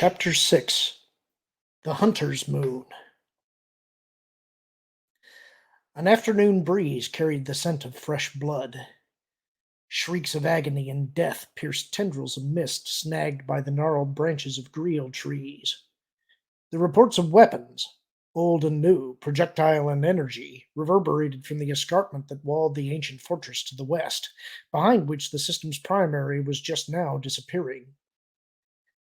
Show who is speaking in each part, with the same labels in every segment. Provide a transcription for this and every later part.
Speaker 1: Chapter 6. The Hunter's Moon. An afternoon breeze carried the scent of fresh blood. Shrieks of agony and death pierced tendrils of mist snagged by the gnarled branches of greel trees. The reports of weapons, old and new, projectile and energy, reverberated from the escarpment that walled the ancient fortress to the west, behind which the system's primary was just now disappearing.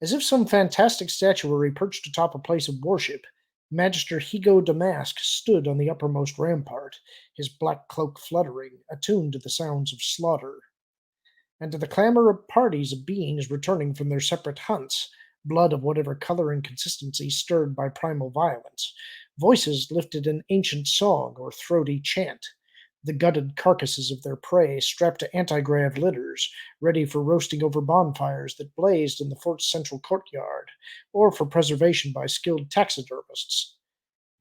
Speaker 1: As if some fantastic statuary perched atop a place of worship, Magister Higo Damask stood on the uppermost rampart, his black cloak fluttering, attuned to the sounds of slaughter, and to the clamor of parties of beings returning from their separate hunts, blood of whatever color and consistency stirred by primal violence. Voices lifted an ancient song or throaty chant, the gutted carcasses of their prey strapped to anti-grav litters, ready for roasting over bonfires that blazed in the fort's central courtyard, or for preservation by skilled taxidermists.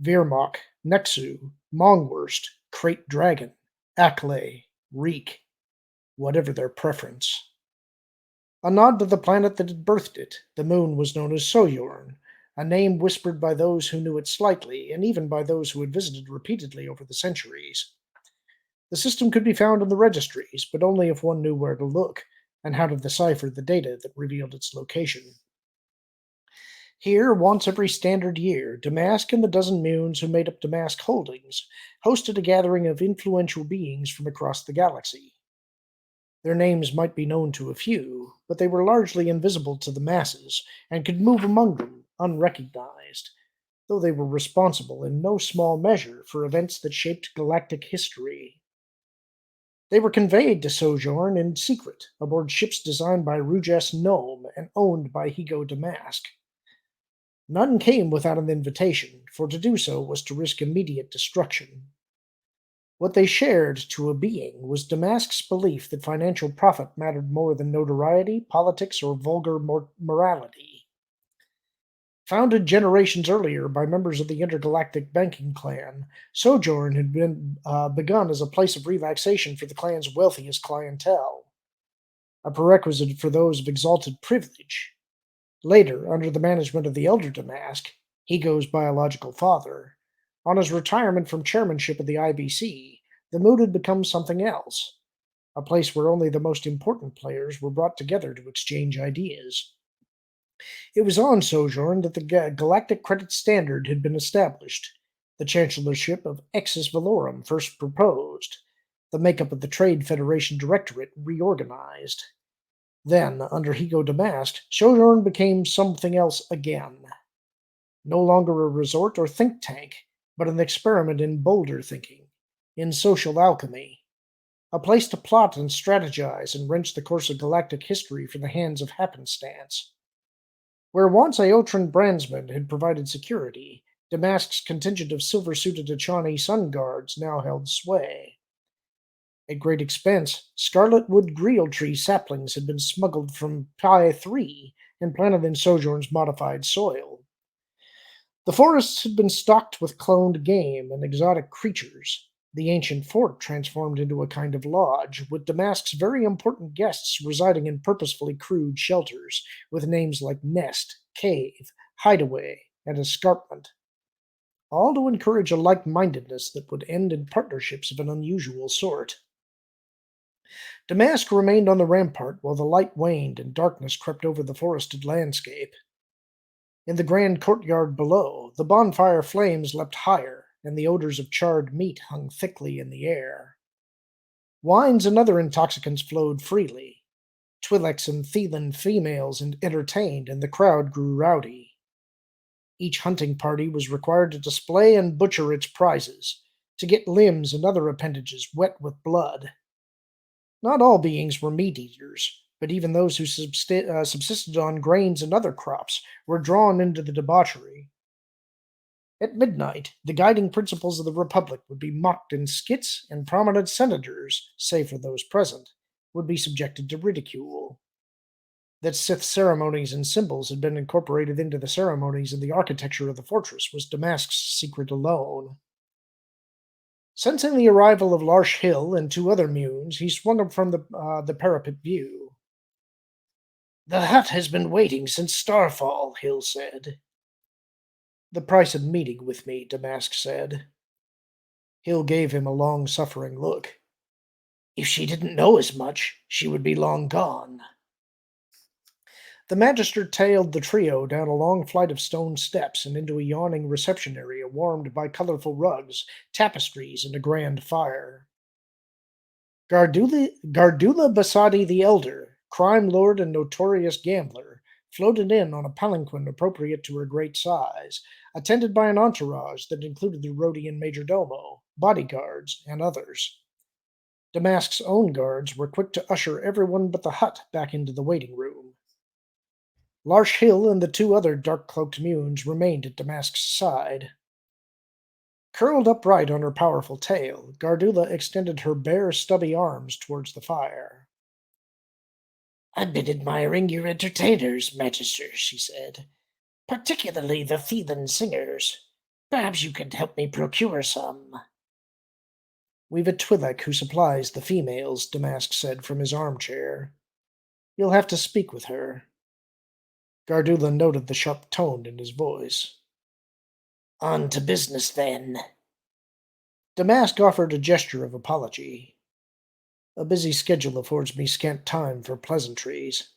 Speaker 1: Veermok, Nexu, Mongwurst, Krayt Dragon, Acklay, Reek, whatever their preference. A nod to the planet that had birthed it, the moon was known as Sojourn, a name whispered by those who knew it slightly, and even by those who had visited repeatedly over the centuries. The system could be found in the registries, but only if one knew where to look and how to decipher the data that revealed its location. Here, once every standard year, Damask and the dozen moons who made up Damask Holdings hosted a gathering of influential beings from across the galaxy. Their names might be known to a few, but they were largely invisible to the masses and could move among them unrecognized, though they were responsible in no small measure for events that shaped galactic history. They were conveyed to Sojourn in secret aboard ships designed by Rujas Nome and owned by Higo Damask. None came without an invitation, for to do so was to risk immediate destruction. What they shared to a being was Damask's belief that financial profit mattered more than notoriety, politics, or vulgar morality. Founded generations earlier by members of the intergalactic banking clan, Sojourn had been begun as a place of relaxation for the clan's wealthiest clientele, a prerequisite for those of exalted privilege. Later, under the management of the elder Damask, Higo's biological father, on his retirement from chairmanship of the IBC, the mood had become something else, a place where only the most important players were brought together to exchange ideas. It was on Sojourn that the Galactic Credit Standard had been established, the chancellorship of Exis Valorum first proposed, the makeup of the Trade Federation Directorate reorganized. Then, under Higo Damask, Sojourn became something else again. No longer a resort or think tank, but an experiment in bolder thinking, in social alchemy, a place to plot and strategize and wrench the course of galactic history from the hands of happenstance. Where once Aotran Brandsman had provided security, Damask's contingent of silver-suited Achani sun guards now held sway. At great expense, scarlet wood greel tree saplings had been smuggled from Pi 3 and planted in Sojourn's modified soil. The forests had been stocked with cloned game and exotic creatures, the ancient fort transformed into a kind of lodge, with Damask's very important guests residing in purposefully crude shelters, with names like Nest, Cave, Hideaway, and Escarpment, all to encourage a like-mindedness that would end in partnerships of an unusual sort. Damask remained on the rampart while the light waned and darkness crept over the forested landscape. In the grand courtyard below, the bonfire flames leapt higher, and the odors of charred meat hung thickly in the air. Wines and other intoxicants flowed freely. Twi'leks and Thelan females entertained, and the crowd grew rowdy. Each hunting party was required to display and butcher its prizes, to get limbs and other appendages wet with blood. Not all beings were meat-eaters, but even those who subsisted on grains and other crops were drawn into the debauchery. At midnight, the guiding principles of the Republic would be mocked in skits, and prominent senators, save for those present, would be subjected to ridicule. That Sith ceremonies and symbols had been incorporated into the ceremonies and the architecture of the fortress was Damask's secret alone. Sensing the arrival of Larsh Hill and two other Munes, he swung up from the parapet view. The hut has been waiting since Starfall, Hill said. The price of meeting with me, Damask said. Hill gave him a long-suffering look. If she didn't know as much, she would be long gone. The Magister tailed the trio down a long flight of stone steps and into a yawning reception area warmed by colorful rugs, tapestries, and a grand fire. Gardula Basadi the Elder, crime lord and notorious gambler, floated in on a palanquin appropriate to her great size, attended by an entourage that included the Rhodian majordomo, bodyguards, and others. Damask's own guards were quick to usher everyone but the hut back into the waiting room. Larsh Hill and the two other dark-cloaked munes remained at Damask's side. Curled upright on her powerful tail, Gardula extended her bare, stubby arms towards the fire. I've been admiring your entertainers, Magister, she said, particularly the Theban singers. Perhaps you could help me procure some. We've a Twi'lek who supplies the females, Damask said from his armchair. You'll have to speak with her. Gardula noted the sharp tone in his voice. On to business, then. Damask offered a gesture of apology. A busy schedule affords me scant time for pleasantries.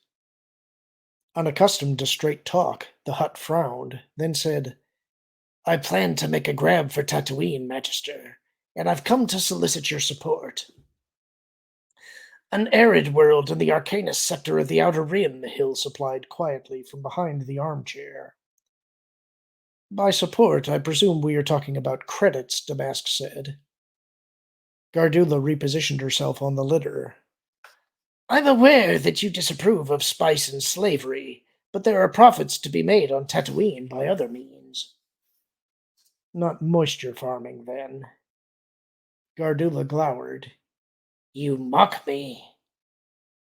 Speaker 1: Unaccustomed to straight talk, the hut frowned, then said, I plan to make a grab for Tatooine, Magister, and I've come to solicit your support. An arid world in the Arcanus sector of the Outer Rim, Hill supplied quietly from behind the armchair. By support, I presume we are talking about credits, Damask said. Gardula repositioned herself on the litter. I'm aware that you disapprove of spice and slavery, but there are profits to be made on Tatooine by other means. Not moisture farming, then. Gardula glowered. You mock me.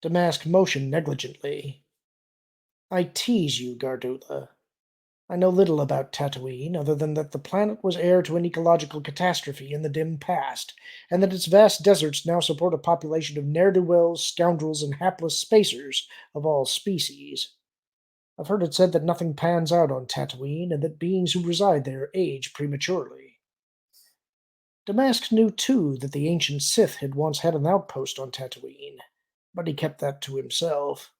Speaker 1: Damask motioned negligently. I tease you, Gardula. I know little about Tatooine, other than that the planet was heir to an ecological catastrophe in the dim past, and that its vast deserts now support a population of ne'er-do-wells, scoundrels, and hapless spacers of all species. I've heard it said that nothing pans out on Tatooine, and that beings who reside there age prematurely. Damask knew, too, that the ancient Sith had once had an outpost on Tatooine, but he kept that to himself.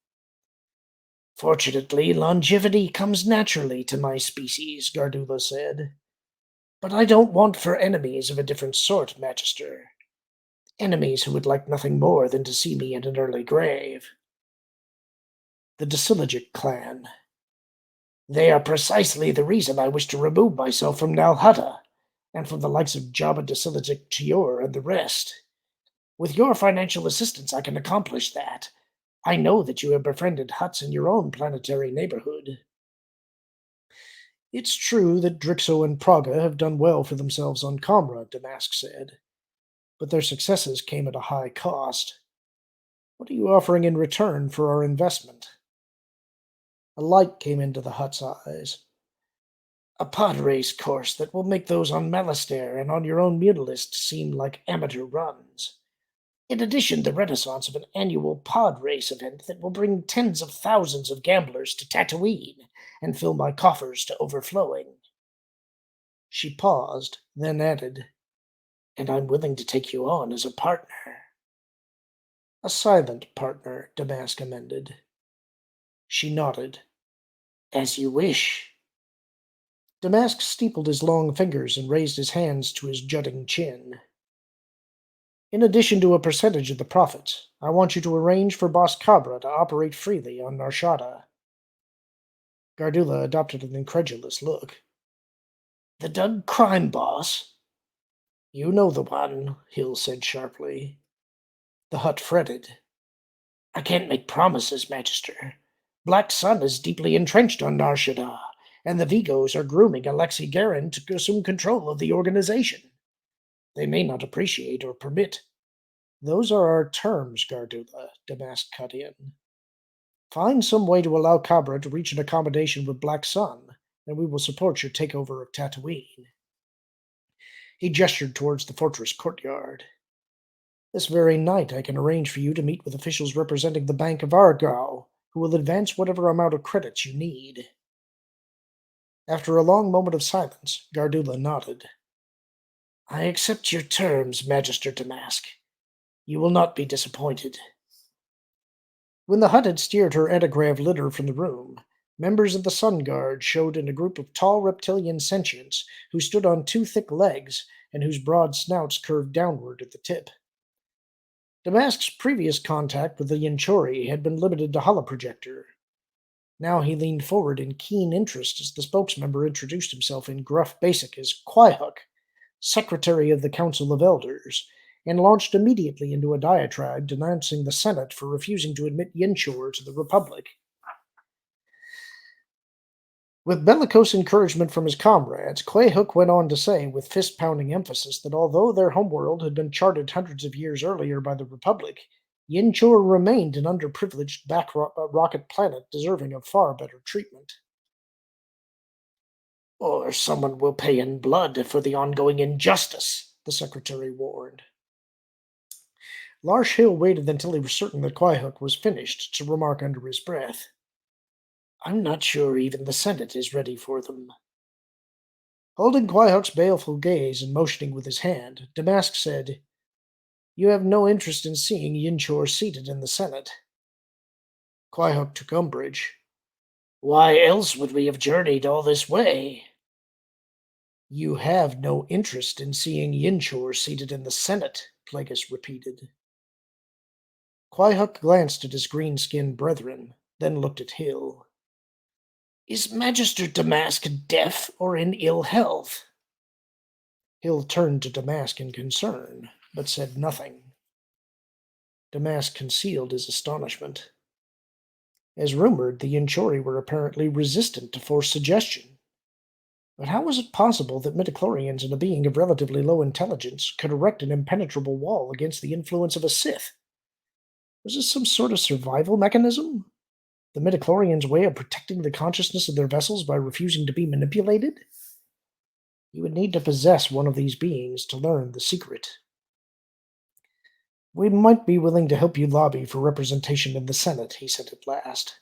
Speaker 1: Fortunately, longevity comes naturally to my species, Gardula said. But I don't want for enemies of a different sort, Magister. Enemies who would like nothing more than to see me in an early grave. The Disilogic clan. They are precisely the reason I wish to remove myself from Nal Hutta, and from the likes of Jabba Disilogic Chior and the rest. With your financial assistance I can accomplish that. I know that you have befriended Hutts in your own planetary neighborhood. It's true that Drixo and Praga have done well for themselves on Comra, Damask said, but their successes came at a high cost. What are you offering in return for our investment? A light came into the Hutt's eyes. A pod race course that will make those on Malastare and on your own Mutalist seem like amateur runs. In addition, the renaissance of an annual pod race event that will bring tens of thousands of gamblers to Tatooine and fill my coffers to overflowing. She paused, then added, And I'm willing to take you on as a partner. A silent partner, Damask amended. She nodded. As you wish. Damask steepled his long fingers and raised his hands to his jutting chin. In addition to a percentage of the profits, I want you to arrange for Boss Cabra to operate freely on Nar Shaddaa. Gardula adopted an incredulous look. The Dug crime boss? You know the one, Hill said sharply. The Hutt fretted. I can't make promises, Magister. Black Sun is deeply entrenched on Nar Shaddaa, and the Vigos are grooming Alexei Garin to assume control of the organization. They may not appreciate or permit. Those are our terms, Gardula, Damask cut in. Find some way to allow Cabra to reach an accommodation with Black Sun, and we will support your takeover of Tatooine. He gestured towards the fortress courtyard. This very night I can arrange for you to meet with officials representing the Bank of Argao, who will advance whatever amount of credits you need. After a long moment of silence, Gardula nodded. I accept your terms, Magister Damask. You will not be disappointed. When the Hutt had steered her antigrav litter from the room, members of the Sun Guard showed in a group of tall reptilian sentients who stood on two thick legs and whose broad snouts curved downward at the tip. Damask's previous contact with the Yanchori had been limited to holoprojector. Now he leaned forward in keen interest as the spokesmember introduced himself in gruff basic as Quaihuk, Secretary of the Council of Elders, and launched immediately into a diatribe denouncing the Senate for refusing to admit Yinchor to the Republic. With bellicose encouragement from his comrades, Quaihuk went on to say, with fist-pounding emphasis, that although their homeworld had been charted hundreds of years earlier by the Republic, Yinchor remained an underprivileged back-rocket planet deserving of far better treatment. Or someone will pay in blood for the ongoing injustice, the Secretary warned. Larsh Hill waited until he was certain that Quaihuk was finished to remark under his breath, I'm not sure even the Senate is ready for them. Holding Quaihuk's baleful gaze and motioning with his hand, Damask said, You have no interest in seeing Yinchor seated in the Senate. Quaihuk took umbrage. Why else would we have journeyed all this way? You have no interest in seeing Yinchor seated in the Senate, Plagueis repeated. Quaihuk glanced at his green-skinned brethren, then looked at Hill. Is Magister Damask deaf or in ill health? Hill turned to Damask in concern, but said nothing. Damask concealed his astonishment. As rumored, the Yanchori were apparently resistant to forced suggestion. But how was it possible that midichlorians and a being of relatively low intelligence could erect an impenetrable wall against the influence of a Sith? Was this some sort of survival mechanism? The midichlorians' way of protecting the consciousness of their vessels by refusing to be manipulated? You would need to possess one of these beings to learn the secret. We might be willing to help you lobby for representation in the Senate, he said at last.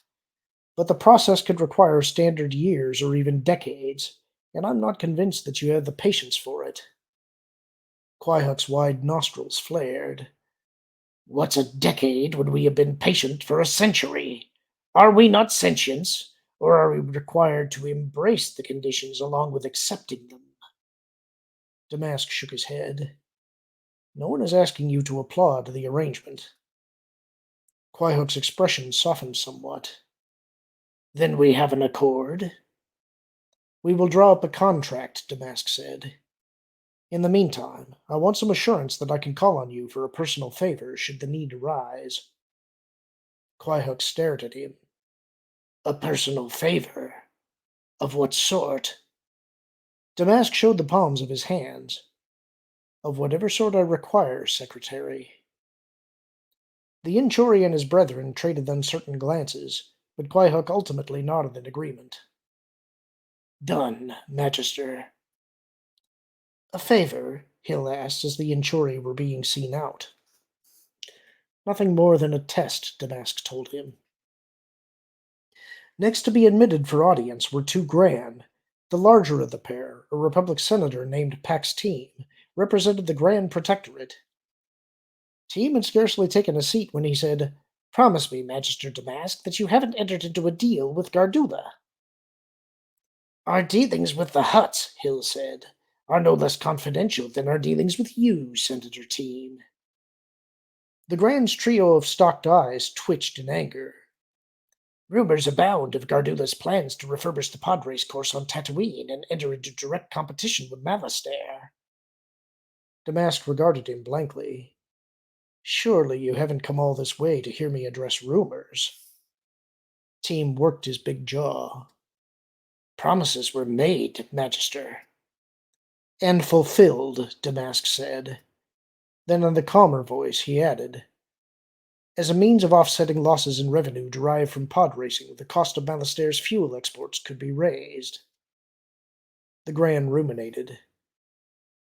Speaker 1: But the process could require standard years or even decades, and I'm not convinced that you have the patience for it. Quaihuk's wide nostrils flared. What's a decade when we have been patient for a century? Are we not sentients, or are we required to embrace the conditions along with accepting them? Damask shook his head. No one is asking you to applaud the arrangement. Quaihuk's expression softened somewhat. Then we have an accord? We will draw up a contract, Damask said. In the meantime, I want some assurance that I can call on you for a personal favor should the need arise. Quaihuk stared at him. A personal favor? Of what sort? Damask showed the palms of his hands. Of whatever sort I require, Secretary. The Yanchori and his brethren traded uncertain glances, but Quaihuk ultimately nodded in agreement. Done, Magister. A favor? Hill asked as the Yanchori were being seen out. Nothing more than a test, Damask told him. Next to be admitted for audience were two Gran. The larger of the pair, a Republic senator named Pax Team, represented the Grand Protectorate. Team had scarcely taken a seat when he said, Promise me, Magister Damask, that you haven't entered into a deal with Gardula. Our dealings with the Hutts, Hill said, are no less confidential than our dealings with you, Senator Team. The Grand's trio of stalked eyes twitched in anger. Rumors abound of Gardula's plans to refurbish the pod race course on Tatooine and enter into direct competition with Malastare. Damask regarded him blankly. Surely you haven't come all this way to hear me address rumors. Team worked his big jaw. Promises were made, Magister. And fulfilled, Damask said. Then in the calmer voice he added, As a means of offsetting losses in revenue derived from pod racing, the cost of Malastare's fuel exports could be raised. The Grand ruminated.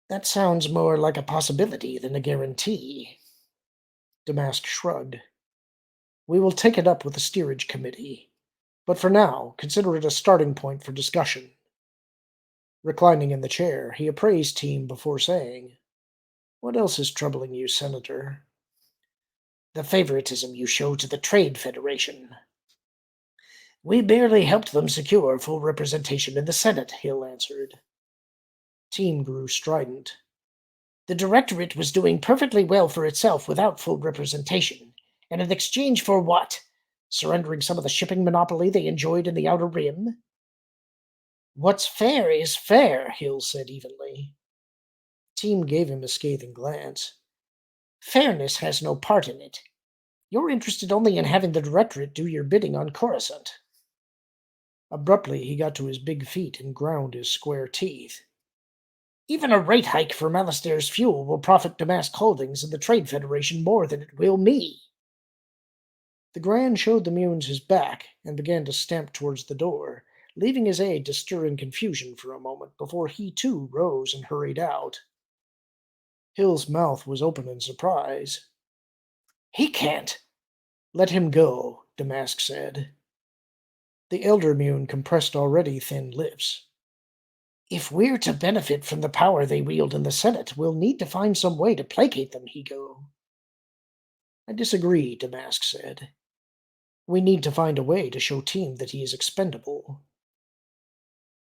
Speaker 1: That sounds more like a possibility than a guarantee. Damask shrugged. We will take it up with the steerage committee, but for now, consider it a starting point for discussion. Reclining in the chair, he appraised Team before saying, "What else is troubling you, Senator?" "The favoritism you show to the Trade Federation." "We barely helped them secure full representation in the Senate," Hill answered. Team grew strident. "The Directorate was doing perfectly well for itself without full representation. And in exchange for what? Surrendering some of the shipping monopoly they enjoyed in the Outer Rim?" "What's fair is fair," Hill said evenly. Team gave him a scathing glance. "Fairness has no part in it. You're interested only in having the Directorate do your bidding on Coruscant." Abruptly, he got to his big feet and ground his square teeth. "Even a rate hike for Malastaire's fuel will profit Damask Holdings and the Trade Federation more than it will me." The Grand showed the Munes his back and began to stamp towards the door, leaving his aide to stir in confusion for a moment before he too rose and hurried out. Hill's mouth was open in surprise. "He can't." "Let him go," Damask said. The elder Mune compressed already thin lips. "If we're to benefit from the power they wield in the Senate, we'll need to find some way to placate them, Higo." "I disagree," Damask said. "We need to find a way to show Team that he is expendable."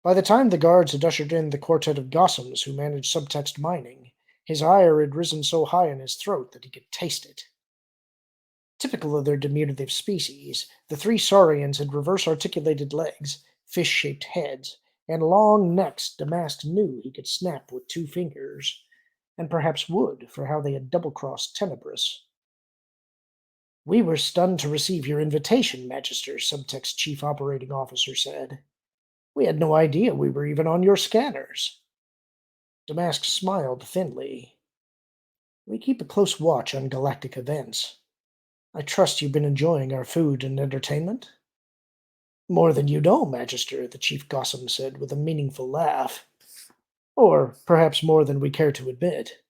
Speaker 1: By the time the guards had ushered in the quartet of Gossams who managed subtext mining, his ire had risen so high in his throat that he could taste it. Typical of their diminutive species, the three saurians had reverse-articulated legs, fish-shaped heads, and long necks Damask knew he could snap with 2 fingers, and perhaps would for how they had double-crossed Tenebris. "We were stunned to receive your invitation, Magister," Subtext Chief Operating Officer said. "We had no idea we were even on your scanners." Damask smiled thinly. "We keep a close watch on galactic events. I trust you've been enjoying our food and entertainment?" "More than you know, Magister," the Chief Gossam said with a meaningful laugh. "Or perhaps more than we care to admit."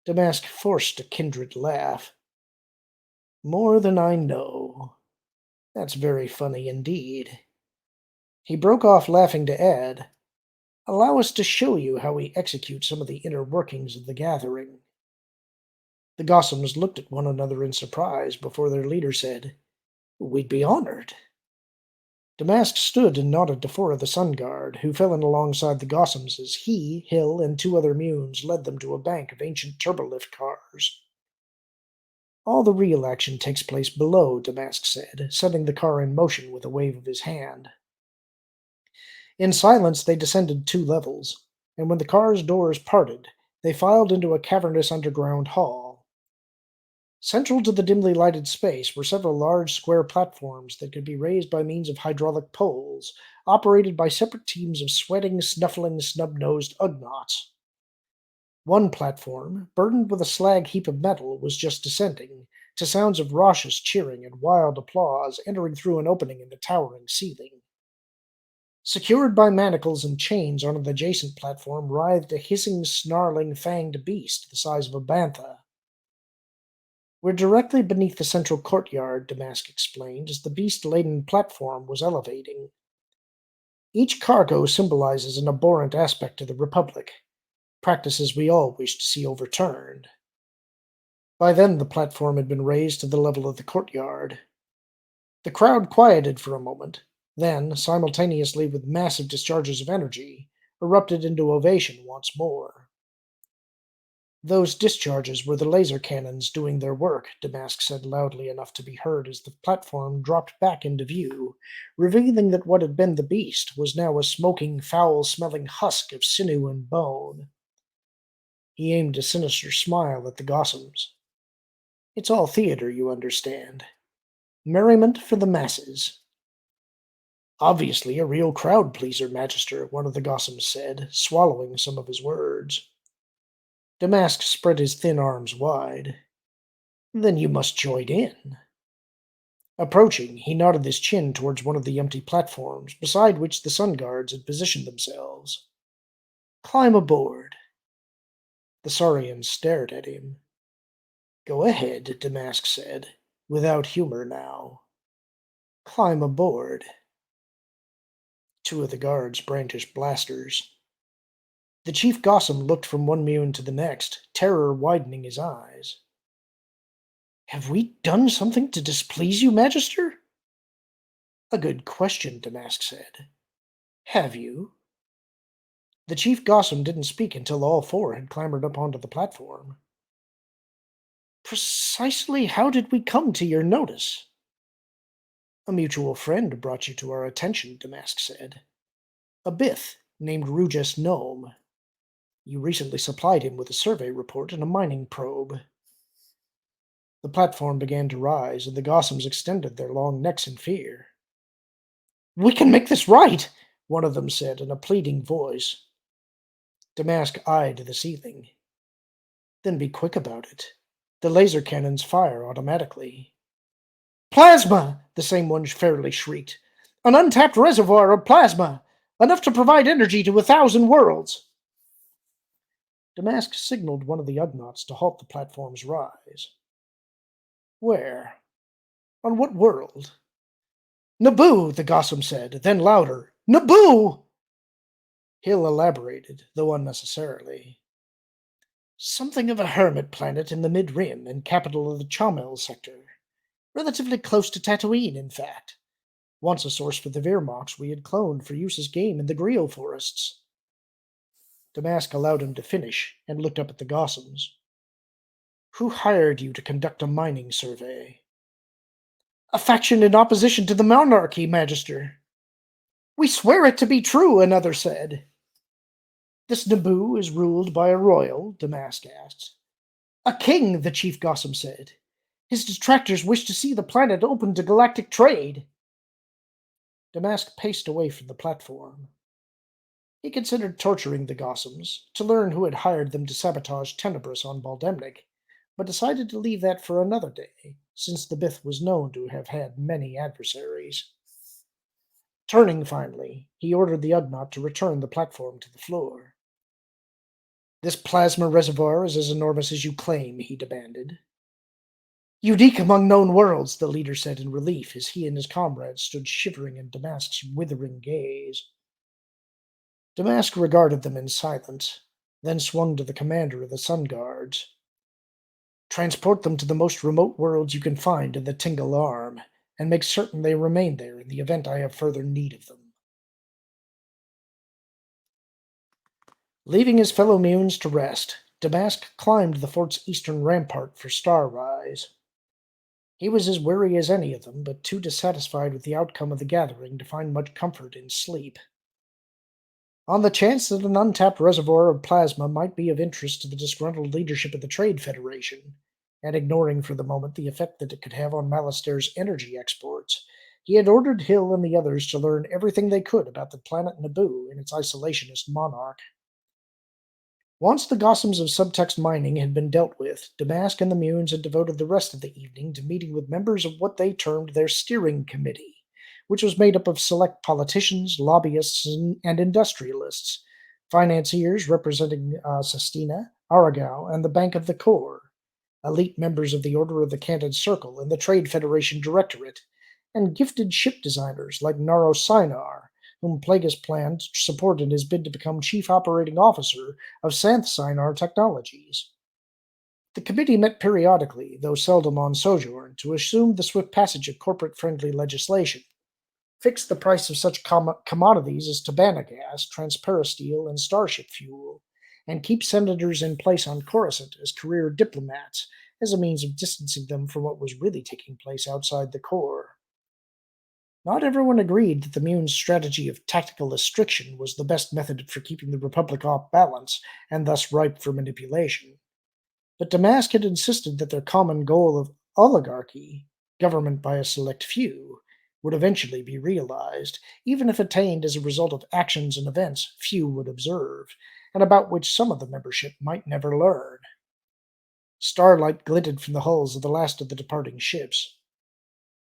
Speaker 1: Damask forced a kindred laugh. "More than I know. That's very funny indeed." He broke off laughing to add, "Allow us to show you how we execute some of the inner workings of the gathering." The Gossams looked at one another in surprise before their leader said, "We'd be honored." Damask stood and nodded to 4 of the Sun Guard, who fell in alongside the Gossams as he, Hill, and 2 other Munes led them to a bank of ancient turbolift cars. "All the real action takes place below," Damask said, setting the car in motion with a wave of his hand. In silence they descended 2 levels, and when the car's doors parted, they filed into a cavernous underground hall. Central to the dimly lighted space were several large square platforms that could be raised by means of hydraulic poles, operated by separate teams of sweating, snuffling, snub-nosed Ugnaughts. One platform, burdened with a slag heap of metal, was just descending, to sounds of raucous cheering and wild applause entering through an opening in the towering ceiling. Secured by manacles and chains on an adjacent platform writhed a hissing, snarling, fanged beast the size of a bantha. "We're directly beneath the central courtyard," Damask explained, as the beast-laden platform was elevating. "Each cargo symbolizes an abhorrent aspect of the Republic, practices we all wish to see overturned." By then the platform had been raised to the level of the courtyard. The crowd quieted for a moment, then, simultaneously with massive discharges of energy, erupted into ovation once more. "Those discharges were the laser cannons doing their work," Damask said loudly enough to be heard as the platform dropped back into view, revealing that what had been the beast was now a smoking, foul-smelling husk of sinew and bone. He aimed a sinister smile at the Gossams. "It's all theater, you understand. Merriment for the masses." "Obviously a real crowd-pleaser, Magister," one of the Gossams said, swallowing some of his words. Damask spread his thin arms wide. "Then you must join in." Approaching, he nodded his chin towards one of the empty platforms, beside which the Sun Guards had positioned themselves. "Climb aboard." The Saurians stared at him. "Go ahead," Damask said. Without humor now. Climb aboard. Two of the guards brandished blasters. The chief Gossam looked from one Mune to the next, terror widening his eyes. Have we done something to displease you, Magister? A good question, Damask said. Have you? The chief Gossam didn't speak until all four had clambered up onto the platform. Precisely how did we come to your notice? A mutual friend brought you to our attention, Damask said. A Bith named Rujas Gnome. You recently supplied him with a survey report and a mining probe. The platform began to rise, and the Gossams extended their long necks in fear. We can make this right, one of them said in a pleading voice. Damask eyed the ceiling. Then be quick about it. The laser cannons fire automatically. Plasma! The same one fairly shrieked. An untapped reservoir of plasma! Enough to provide energy to 1,000 worlds! Damask signaled one of the Ugnaughts to halt the platform's rise. Where? On what world? Naboo, the Gossam said, then louder. Naboo! Hill elaborated, though unnecessarily. Something of a hermit planet in the mid-rim and capital of the Chomel sector. Relatively close to Tatooine, in fact. Once a source for the Virmox we had cloned for use as game in the Greel forests. Damask allowed him to finish and looked up at the Gossams. Who hired you to conduct a mining survey? A faction in opposition to the monarchy, Magister. We swear it to be true, another said. This Naboo is ruled by a royal, Damask asked. A king, the chief Gossam said. His detractors wish to see the planet open to galactic trade. Damask paced away from the platform. He considered torturing the Gossams to learn who had hired them to sabotage Tenebris on Baldemnik, but decided to leave that for another day, since the Bith was known to have had many adversaries. Turning finally, he ordered the Ugnaught to return the platform to the floor. This plasma reservoir is as enormous as you claim, he demanded. Unique among known worlds, the leader said in relief as he and his comrades stood shivering in Damask's withering gaze. Damask regarded them in silence, then swung to the commander of the Sun Guards. Transport them to the most remote worlds you can find in the Tingle Arm, and make certain they remain there in the event I have further need of them. Leaving his fellow Munes to rest, Damask climbed the fort's eastern rampart for Starrise. He was as weary as any of them, but too dissatisfied with the outcome of the gathering to find much comfort in sleep. On the chance that an untapped reservoir of plasma might be of interest to the disgruntled leadership of the Trade Federation, and ignoring for the moment the effect that it could have on Malaster's energy exports, he had ordered Hill and the others to learn everything they could about the planet Naboo and its isolationist monarch. Once the Gossams of subtext mining had been dealt with, Damask and the Munes had devoted the rest of the evening to meeting with members of what they termed their steering committee, which was made up of select politicians, lobbyists, and industrialists, financiers representing Sestina, Aragao, and the Bank of the Core, elite members of the Order of the Canted Circle and the Trade Federation Directorate, and gifted ship designers like Naro Sinar, whom Plagueis planned to support in his bid to become Chief Operating Officer of Santh Sinar Technologies. The committee met periodically, though seldom on sojourn, to assume the swift passage of corporate-friendly legislation, fix the price of such commodities as Tabana gas, transparasteel, and starship fuel, and keep senators in place on Coruscant as career diplomats as a means of distancing them from what was really taking place outside the core. Not everyone agreed that the Mune's strategy of tactical restriction was the best method for keeping the Republic off balance and thus ripe for manipulation. But Damask had insisted that their common goal of oligarchy, government by a select few, would eventually be realized, even if attained as a result of actions and events few would observe, and about which some of the membership might never learn. Starlight glinted from the hulls of the last of the departing ships.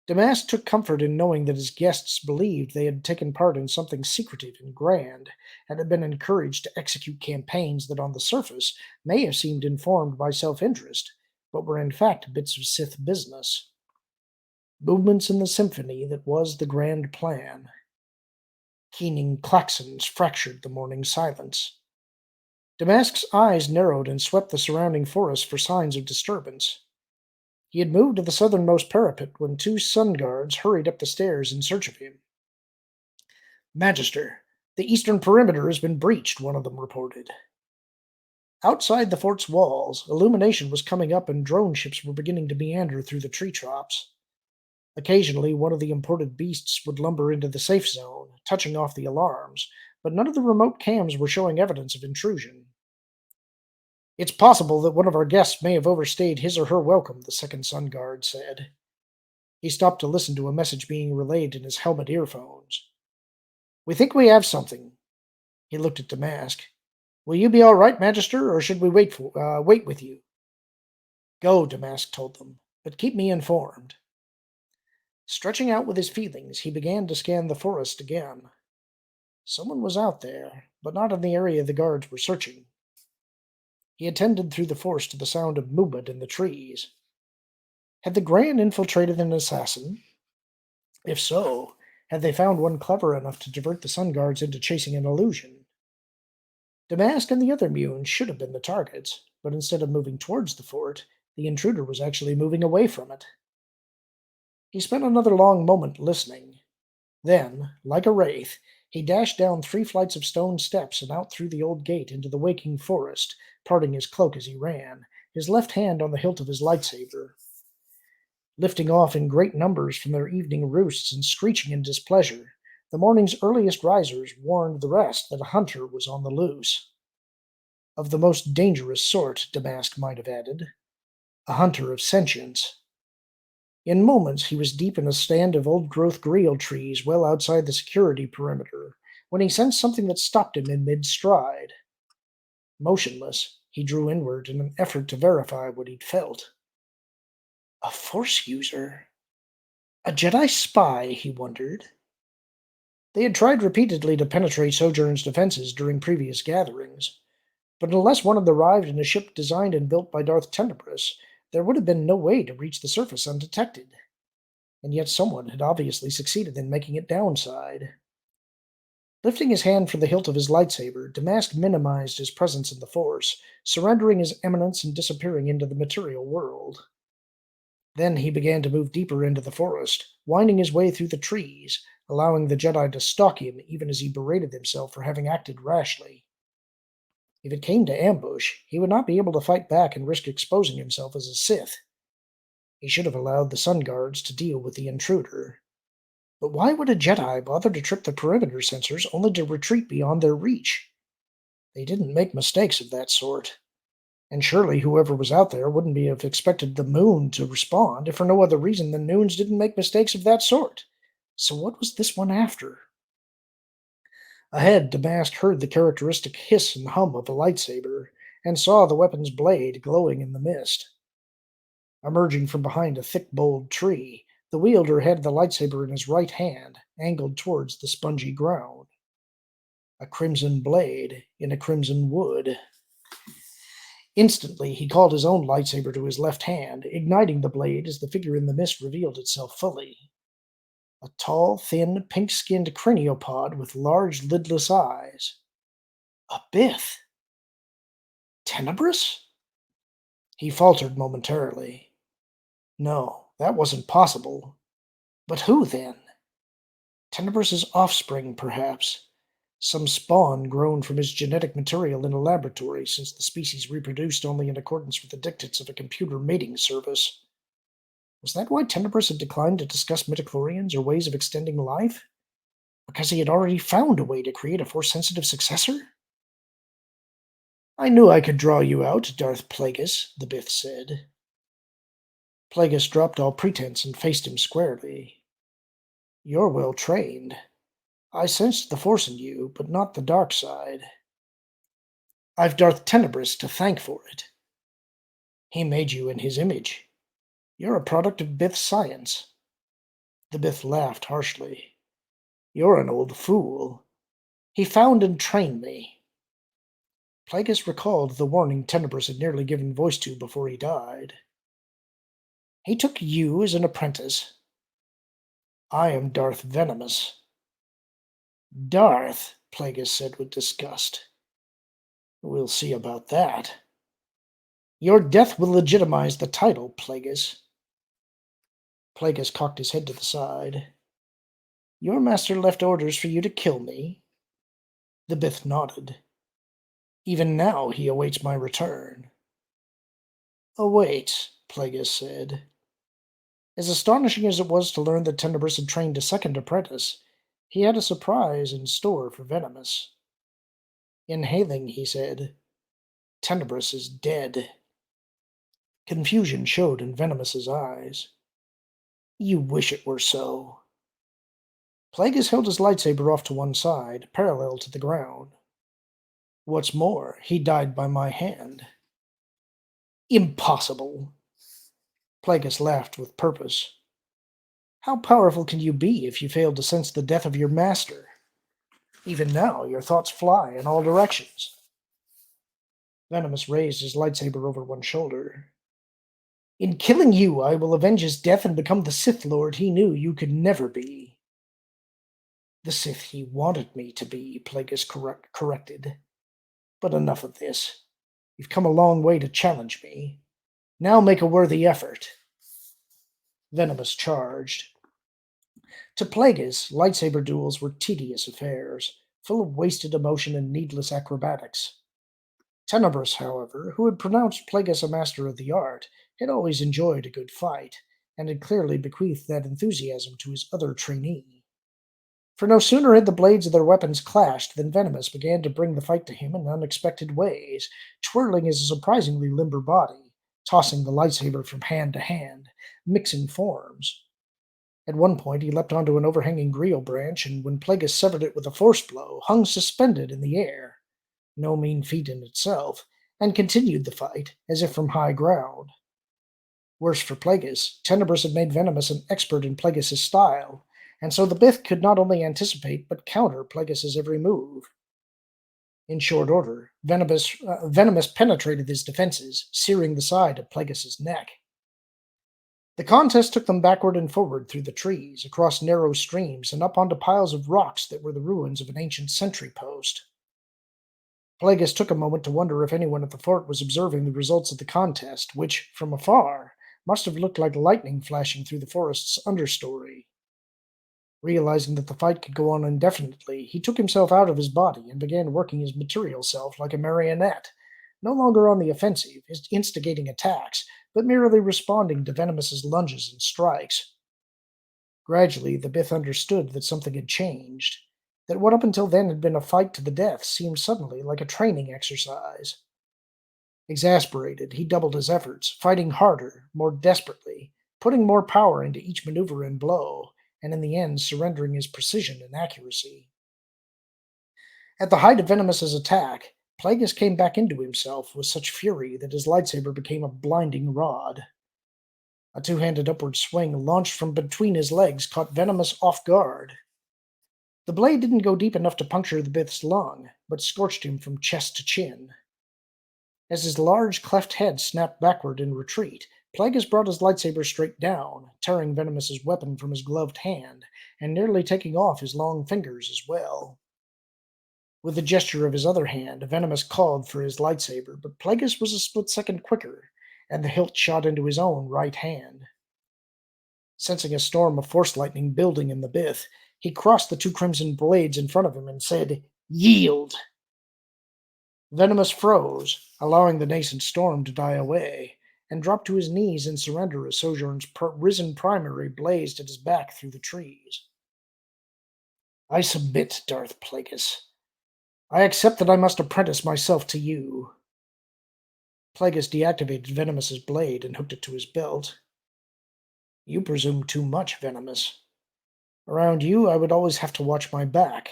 Speaker 1: Damask took comfort in knowing that his guests believed they had taken part in something secretive and grand, and had been encouraged to execute campaigns that on the surface may have seemed informed by self-interest, but were in fact bits of Sith business. movements in the symphony that was the grand plan. Keening claxons fractured the morning silence. Damask's eyes narrowed and swept the surrounding forest for signs of disturbance. He had moved to the southernmost parapet when two sun guards hurried up the stairs in search of him. Magister, the eastern perimeter has been breached, one of them reported. Outside the fort's walls, illumination was coming up and drone ships were beginning to meander through the tree tops. Occasionally, one of the imported beasts would lumber into the safe zone, touching off the alarms, but none of the remote cams were showing evidence of intrusion. It's possible that one of our guests may have overstayed his or her welcome, the second sun guard said. He stopped to listen to a message being relayed in his helmet earphones. We think we have something. He looked at Damask. Will you be all right, Magister, or should we wait with you? Go, Damask told them, but keep me informed. Stretching out with his feelings, he began to scan the forest again. Someone was out there, but not in the area the guards were searching. He attended through the forest to the sound of movement in the trees. Had the Grand infiltrated an assassin? If so, had they found one clever enough to divert the sun guards into chasing an illusion? Damask and the other Munes should have been the targets, but instead of moving towards the fort, the intruder was actually moving away from it. He spent another long moment listening. Then, like a wraith, he dashed down 3 flights of stone steps and out through the old gate into the waking forest, parting his cloak as he ran, his left hand on the hilt of his lightsaber. Lifting off in great numbers from their evening roosts and screeching in displeasure, the morning's earliest risers warned the rest that a hunter was on the loose. Of the most dangerous sort, Damask might have added. A hunter of sentience. In moments he was deep in a stand of old-growth greel trees well outside the security perimeter, when he sensed something that stopped him in mid-stride. Motionless, he drew inward in an effort to verify what he'd felt. A Force user? A Jedi spy, he wondered. They had tried repeatedly to penetrate Sojourn's defenses during previous gatherings, but unless one had arrived in a ship designed and built by Darth Tenebris, there would have been no way to reach the surface undetected. And yet someone had obviously succeeded in making it downside. Lifting his hand from the hilt of his lightsaber, Damask minimized his presence in the Force, surrendering his eminence and disappearing into the material world. Then he began to move deeper into the forest, winding his way through the trees, allowing the Jedi to stalk him even as he berated himself for having acted rashly. If it came to ambush, he would not be able to fight back and risk exposing himself as a Sith. He should have allowed the Sun Guards to deal with the intruder. But why would a Jedi bother to trip the perimeter sensors only to retreat beyond their reach? They didn't make mistakes of that sort. And surely whoever was out there wouldn't have expected the moon to respond if for no other reason than Noons didn't make mistakes of that sort. So what was this one after? Ahead, Damask heard the characteristic hiss and hum of a lightsaber, and saw the weapon's blade glowing in the mist. Emerging from behind a thick boled tree, the wielder had the lightsaber in his right hand, angled towards the spongy ground. A crimson blade in a crimson wood. Instantly, he called his own lightsaber to his left hand, igniting the blade as the figure in the mist revealed itself fully. A tall, thin, pink-skinned craniopod with large, lidless eyes. A Bith. Tenebris? He faltered momentarily. No, that wasn't possible. But who, then? Tenebris's offspring, perhaps. Some spawn grown from his genetic material in a laboratory, since the species reproduced only in accordance with the dictates of a computer mating service. Was that why Tenebris had declined to discuss midichlorians or ways of extending life? Because he had already found a way to create a Force-sensitive successor? I knew I could draw you out, Darth Plagueis, the Bith said. Plagueis dropped all pretense and faced him squarely. You're well trained. I sensed the Force in you, but not the dark side. I've Darth Tenebris to thank for it. He made you in his image. You're a product of Bith science. The Bith laughed harshly. You're an old fool. He found and trained me. Plagueis recalled the warning Tenebris had nearly given voice to before he died. He took you as an apprentice. I am Darth Venomous. Darth, Plagueis said with disgust. We'll see about that. Your death will legitimize the title, Plagueis. Plagueis cocked his head to the side. Your master left orders for you to kill me? The Bith nodded. Even now he awaits my return. Await, Plagueis said. As astonishing as it was to learn that Tenebris had trained a second apprentice, he had a surprise in store for Venomous. Inhaling, he said, Tenebris is dead. Confusion showed in Venomous's eyes. You wish it were so. Plagueis held his lightsaber off to one side, parallel to the ground. What's more, he died by my hand. Impossible! Plagueis laughed with purpose. How powerful can you be if you fail to sense the death of your master? Even now, your thoughts fly in all directions. Venomous raised his lightsaber over one shoulder. In killing you, I will avenge his death and become the Sith Lord he knew you could never be. The Sith he wanted me to be, Plagueis corrected. But enough of this. You've come a long way to challenge me. Now make a worthy effort. Venomous charged. To Plagueis, lightsaber duels were tedious affairs, full of wasted emotion and needless acrobatics. Tenebris, however, who had pronounced Plagueis a master of the art, had always enjoyed a good fight, and had clearly bequeathed that enthusiasm to his other trainee. For no sooner had the blades of their weapons clashed than Venomous began to bring the fight to him in unexpected ways, twirling his surprisingly limber body, tossing the lightsaber from hand to hand, mixing forms. At one point he leapt onto an overhanging Grial branch, and when Plagueis severed it with a force blow, hung suspended in the air, no mean feat in itself, and continued the fight, as if from high ground. Worse for Plagueis, Tenebris had made Venomous an expert in Plagueis' style, and so the Bith could not only anticipate but counter Plagueis' every move. In short order, Venomous penetrated his defenses, searing the side of Plagueis' neck. The contest took them backward and forward through the trees, across narrow streams, and up onto piles of rocks that were the ruins of an ancient sentry post. Plagueis took a moment to wonder if anyone at the fort was observing the results of the contest, which, from afar, must have looked like lightning flashing through the forest's understory. Realizing that the fight could go on indefinitely, he took himself out of his body and began working his material self like a marionette, no longer on the offensive, instigating attacks, but merely responding to Venomous's lunges and strikes. Gradually, the Bith understood that something had changed, that what up until then had been a fight to the death seemed suddenly like a training exercise. Exasperated, he doubled his efforts, fighting harder, more desperately, putting more power into each maneuver and blow, and in the end surrendering his precision and accuracy. At the height of Venomous's attack, Plagueis came back into himself with such fury that his lightsaber became a blinding rod. A two-handed upward swing launched from between his legs caught Venomous off guard. The blade didn't go deep enough to puncture the Bith's lung, but scorched him from chest to chin. As his large cleft head snapped backward in retreat, Plagueis brought his lightsaber straight down, tearing Venomous's weapon from his gloved hand, and nearly taking off his long fingers as well. With a gesture of his other hand, Venomous called for his lightsaber, but Plagueis was a split second quicker, and the hilt shot into his own right hand. Sensing a storm of force lightning building in the Bith, he crossed the two crimson blades in front of him and said, "Yield!" Venomous froze, allowing the nascent storm to die away, and dropped to his knees in surrender as Sojourn's risen primary blazed at his back through the trees. I submit, Darth Plagueis. I accept that I must apprentice myself to you. Plagueis deactivated Venomous's blade and hooked it to his belt. You presume too much, Venomous. Around you, I would always have to watch my back.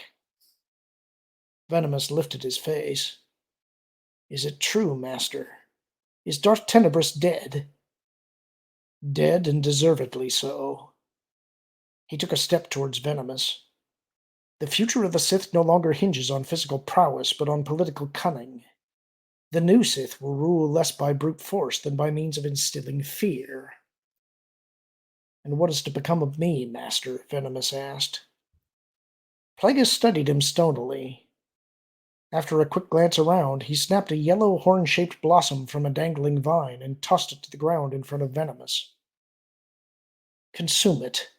Speaker 1: Venomous lifted his face. Is it true, Master? Is Darth Tenebris dead? Dead, and deservedly so. He took a step towards Venomous. The future of the Sith no longer hinges on physical prowess, but on political cunning. The new Sith will rule less by brute force than by means of instilling fear. And what is to become of me, master? Venomous asked. Plagueis studied him stonily. After a quick glance around, he snapped a yellow horn-shaped blossom from a dangling vine and tossed it to the ground in front of Venomous. Consume it.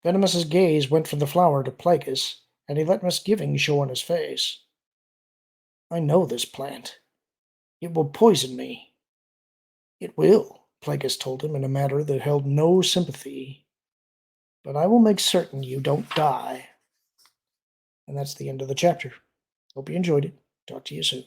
Speaker 1: Venomous's gaze went from the flower to Plagueis, and he let misgiving show on his face. I know this plant. It will poison me. It will, Plagueis told him in a manner that held no sympathy. But I will make certain you don't die. And that's the end of the chapter. Hope you enjoyed it. Talk to you soon.